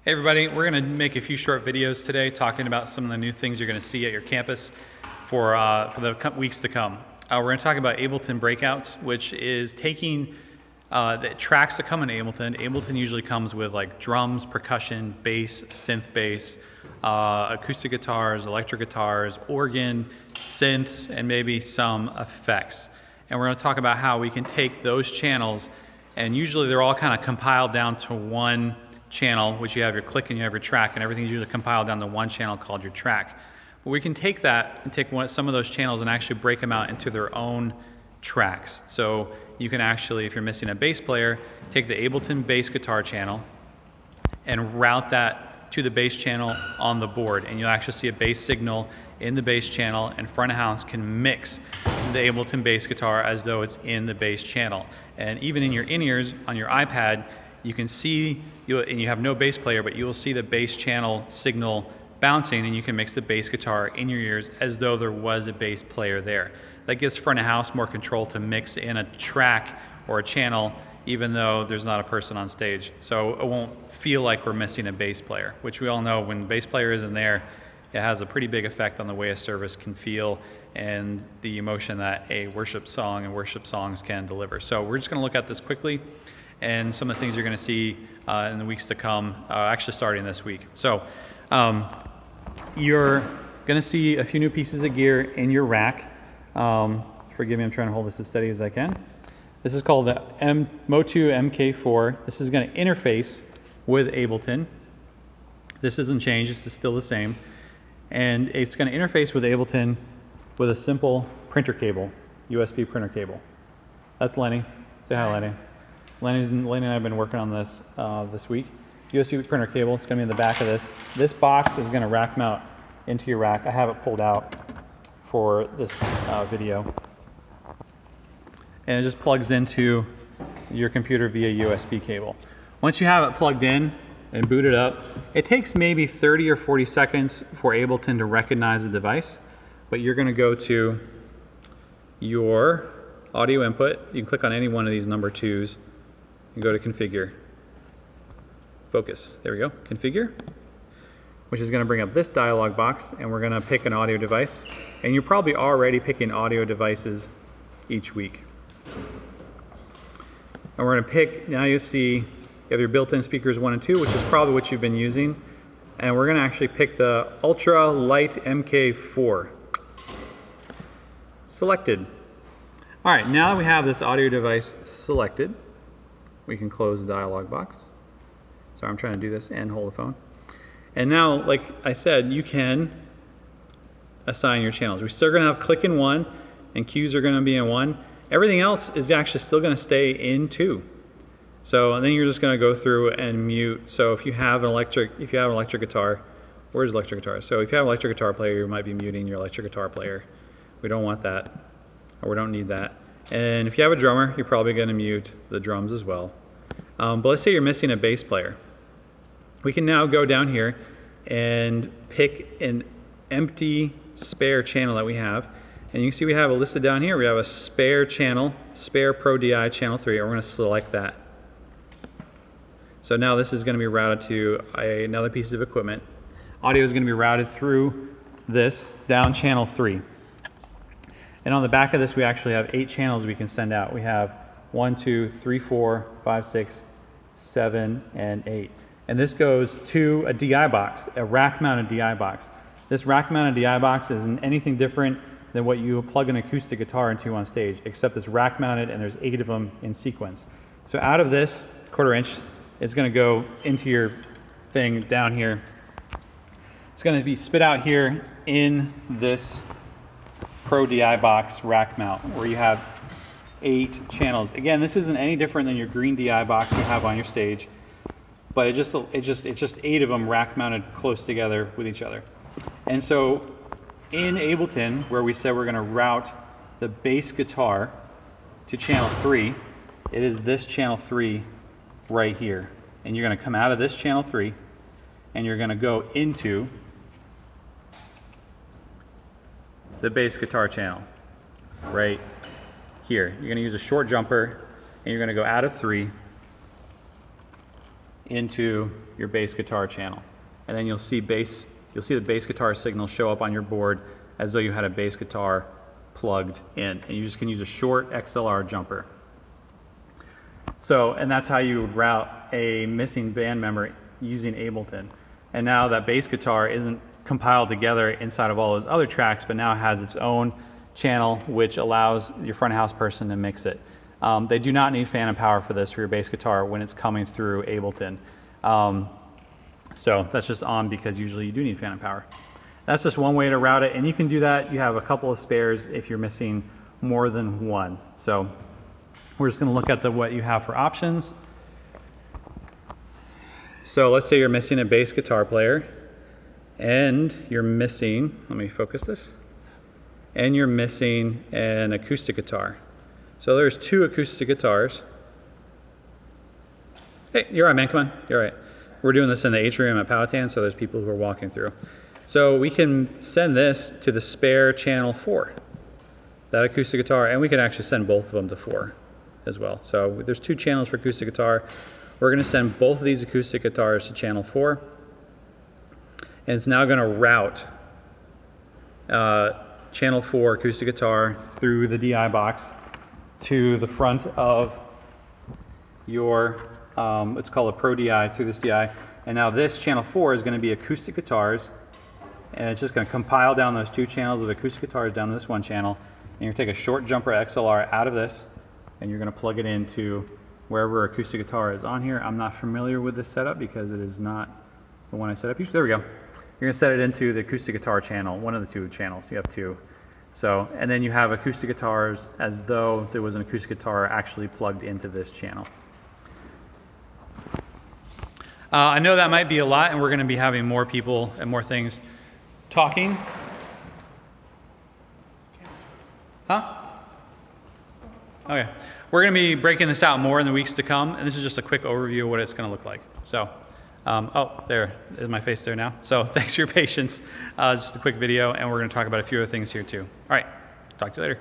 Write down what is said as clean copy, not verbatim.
Hey everybody, we're going to make a few short videos today talking about some of the new things you're going to see at your campus for the weeks to come. We're going to talk about Ableton breakouts, which is taking the tracks that come in Ableton. Ableton usually comes with like drums, percussion, bass, synth bass, acoustic guitars, electric guitars, organ, synths, and maybe some effects. And we're going to talk about how we can take those channels, and usually they're all kind of compiled down to one channel, which you have your click and you have your track, and everything's usually compiled down to one channel called your track. But we can take that and take some of those channels and actually break them out into their own tracks. So you can actually, if you're missing a bass player, take the Ableton bass guitar channel and route that to the bass channel on the board, and you'll actually see a bass signal in the bass channel, and front of house can mix the Ableton bass guitar as though it's in the bass channel. And even in your in-ears on your iPad, you can see, and you have no bass player, but you will see the bass channel signal bouncing, and you can mix the bass guitar in your ears as though there was a bass player there. That gives front of house more control to mix in a track or a channel even though there's not a person on stage. So it won't feel like we're missing a bass player, which we all know when the bass player isn't there, it has a pretty big effect on the way a service can feel and the emotion that a worship song and worship songs can deliver. So we're just going to look at this quickly and some of the things you're going to see in the weeks to come, actually starting this week. So you're going to see a few new pieces of gear in your rack. Forgive me, I'm trying to hold this as steady as I can. This is called the Motu MK4. This is going to interface with Ableton. This isn't changed, it's still the same. And it's going to interface with Ableton with a simple printer cable, USB printer cable. That's Lenny. Say hi, Lenny. Lenny and I have been working on this this week. USB printer cable, it's going to be in the back of this. This box is going to rack mount into your rack. I have it pulled out for this video. And it just plugs into your computer via USB cable. Once you have it plugged in and booted up, it takes maybe 30 or 40 seconds for Ableton to recognize the device. But you're going to go to your audio input. You can click on any one of these number 2s and go to configure. Focus. There we go. Configure, which is going to bring up this dialog box, and we're going to pick an audio device. And you're probably already picking audio devices each week. And we're going to pick, now you see you have your built-in speakers 1 and 2, which is probably what you've been using. And we're going to actually pick the Ultra Light MK4. Selected. All right, now that we have this audio device selected, we can close the dialog box. Sorry, I'm trying to do this and hold the phone. And now, like I said, you can assign your channels. We're still going to have click in 1, and cues are going to be in 1. Everything else is actually still going to stay in 2. So, and then you're just going to go through and mute. So if you have an electric guitar, where's electric guitar? So if you have an electric guitar player, you might be muting your electric guitar player. We don't want that, or we don't need that. And if you have a drummer, you're probably going to mute the drums as well. But let's say you're missing a bass player. We can now go down here and pick an empty spare channel that we have. And you can see we have it listed down here. We have a spare channel, spare Pro DI channel 3, and we're going to select that. So now this is going to be routed to another piece of equipment. Audio is going to be routed through this down channel 3. And on the back of this, we actually have 8 channels we can send out. We have 1, 2, 3, 4, 5, 6, 7, and 8. And this goes to a DI box, a rack-mounted DI box. This rack-mounted DI box isn't anything different than what you plug an acoustic guitar into on stage, except it's rack-mounted and there's 8 of them in sequence. So out of this 1/4 inch, it's going to go into your thing down here. It's going to be spit out here in this Pro DI box rack mount, where you have 8 channels. Again, this isn't any different than your green DI box you have on your stage, but it's just 8 of them rack mounted close together with each other. And so in Ableton, where we said we're going to route the bass guitar to channel 3, it is this channel 3 right here. And you're going to come out of this channel 3 and you're going to go into the bass guitar channel right here. You're going to use a short jumper and you're going to go out of 3 into your bass guitar channel. And then you'll see the bass guitar signal show up on your board as though you had a bass guitar plugged in. And you just can use a short XLR jumper. So, and that's how you would route a missing band member using Ableton. And now that bass guitar isn't compiled together inside of all those other tracks, but now has its own channel, which allows your front of house person to mix it. They do not need phantom power for this for your bass guitar when it's coming through Ableton. So that's just on because usually you do need phantom power. That's just one way to route it, and you can do that. You have a couple of spares if you're missing more than one. So we're just going to look at what you have for options. So let's say you're missing a bass guitar player, and you're missing, let me focus this, and you're missing an acoustic guitar. So there's two acoustic guitars. Hey, you're all right, man, come on, you're all right. We're doing this in the atrium at Powhatan, so there's people who are walking through. So we can send this to the spare channel 4, that acoustic guitar, and we can actually send both of them to 4 as well. So there's 2 channels for acoustic guitar. We're going to send both of these acoustic guitars to channel 4, and it's now going to route channel 4 acoustic guitar through the DI box to the front of your, it's called a Pro DI, through this DI. And now this channel 4 is going to be acoustic guitars, and it's just going to compile down those 2 channels of acoustic guitars down to this one channel. And you're going to take a short jumper XLR out of this, and you're going to plug it into wherever acoustic guitar is on here. I'm not familiar with this setup because it is not the one I set up. There we go. You're going to set it into the acoustic guitar channel, one of the 2 channels. You have 2. So, and then you have acoustic guitars as though there was an acoustic guitar actually plugged into this channel. I know that might be a lot, and we're going to be having more people and more things talking. Huh? Okay. We're going to be breaking this out more in the weeks to come, and this is just a quick overview of what it's going to look like. So, oh, there is my face there now. So thanks for your patience. Just a quick video, and we're going to talk about a few other things here too. All right. Talk to you later.